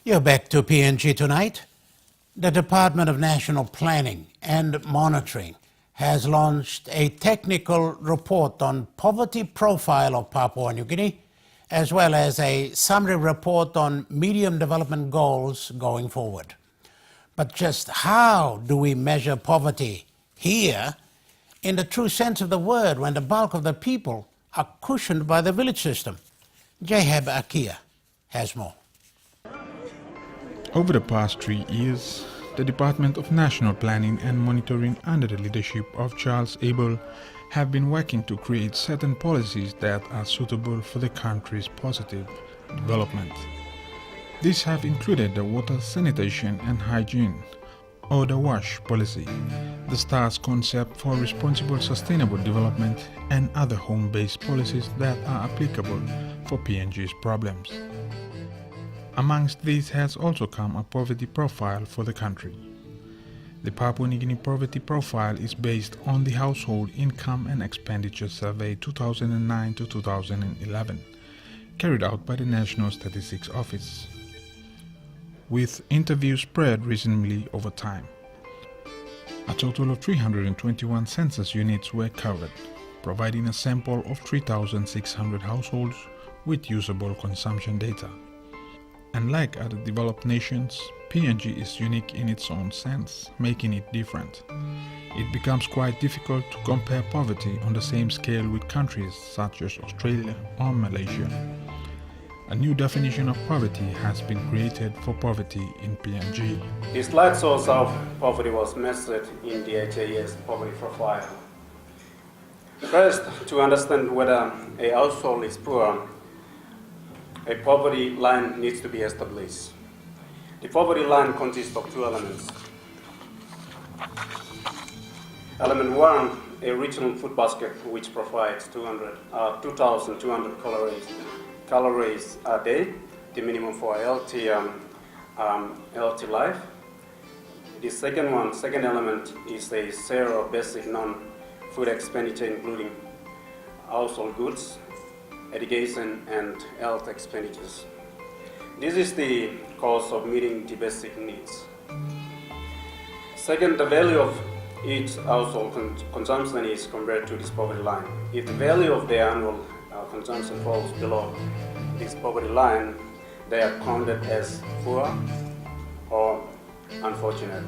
You're back to PNG tonight. The Department of National Planning and Monitoring has launched a technical report on poverty profile of Papua New Guinea, as well as a summary report on medium development goals going forward. But just how do we measure poverty here in the true sense of the word when the bulk of the people are cushioned by the village system? Jahab Akia has more. Over the past 3 years, the Department of National Planning and Monitoring under the leadership of Charles Abel have been working to create certain policies that are suitable for the country's positive development. These have included the water, sanitation and hygiene, or the WASH policy, the STARS concept for responsible sustainable development, and other home-based policies that are applicable for PNG's problems. Amongst these has also come a poverty profile for the country. The Papua New Guinea Poverty Profile is based on the Household Income and Expenditure Survey 2009 to 2011, carried out by the National Statistics Office, with interviews spread reasonably over time. A total of 321 census units were covered, providing a sample of 3,600 households with usable consumption data. Unlike other developed nations, PNG is unique in its own sense, making it different. It becomes quite difficult to compare poverty on the same scale with countries such as Australia or Malaysia. A new definition of poverty has been created for poverty in PNG. The slide shows how poverty was measured in the HAS poverty profile. First, to understand whether a household is poor, a poverty line needs to be established. The poverty line consists of two elements. Element 1, a regional food basket which provides 2,200 calories a day, the minimum for a healthy life. The second element is a share of basic non-food expenditure including household goods, education and health expenditures. This is the cause of meeting the basic needs. Second, the value of each household consumption is compared to this poverty line. If the value of their annual consumption falls below this poverty line, they are counted as poor or unfortunate.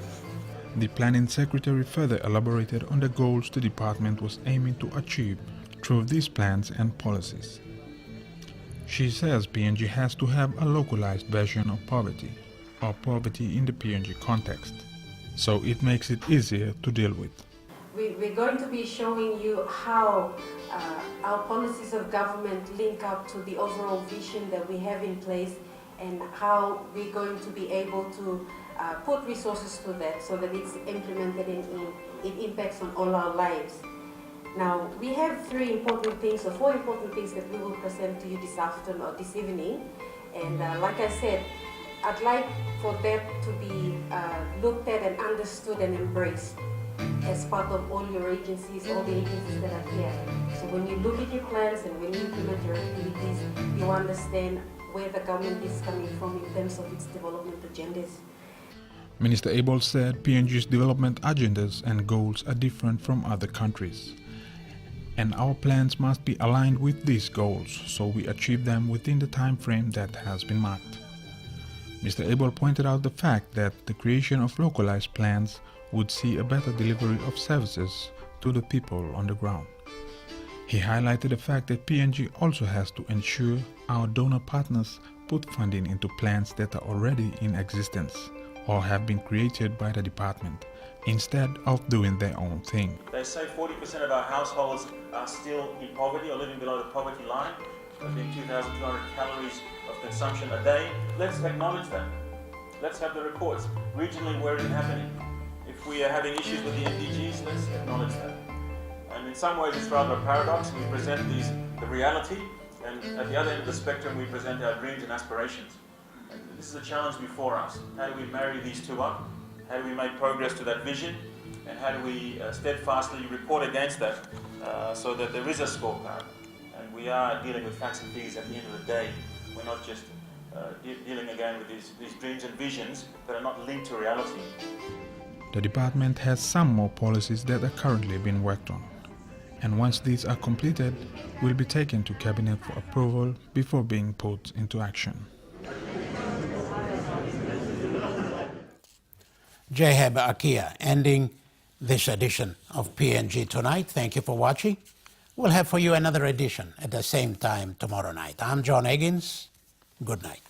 The Planning Secretary further elaborated on the goals the department was aiming to achieve through these plans and policies. She says PNG has to have a localized version of poverty, or poverty in the PNG context, so it makes it easier to deal with. We're going to be showing you how our policies of government link up to the overall vision that we have in place and how we're going to be able to put resources to that so that it's implemented and it impacts on all our lives. Now, we have four important things that we will present to you this afternoon or this evening. And like I said, I'd like for that to be looked at and understood and embraced as part of all your agencies, all the agencies that are here. So when you look at your plans and when you implement your activities, you understand where the government is coming from in terms of its development agendas. Minister Abel said PNG's development agendas and goals are different from other countries, and our plans must be aligned with these goals so we achieve them within the time frame that has been marked. Mr. Abel pointed out the fact that the creation of localized plans would see a better delivery of services to the people on the ground. He highlighted the fact that PNG also has to ensure our donor partners put funding into plans that are already in existence or have been created by the department, instead of doing their own thing. They say 40% of our households are still in poverty or living below the poverty line, being 2,200 calories of consumption a day. Let's acknowledge that. Let's have the reports. Regionally, where is it happening? If we are having issues with the MDGs, let's acknowledge that. And in some ways, it's rather a paradox. We present the reality, and at the other end of the spectrum, we present our dreams and aspirations. And this is a challenge before us. How do we marry these two up? How do we make progress to that vision? And how do we steadfastly report against that so that there is a scorecard? And we are dealing with facts and figures at the end of the day. We're not just dealing again with these dreams and visions that are not linked to reality. The department has some more policies that are currently being worked on, and once these are completed, will be taken to Cabinet for approval before being put into action. Jahab Akia ending this edition of PNG Tonight. Thank you for watching. We'll have for you another edition at the same time tomorrow night. I'm John Higgins. Good night.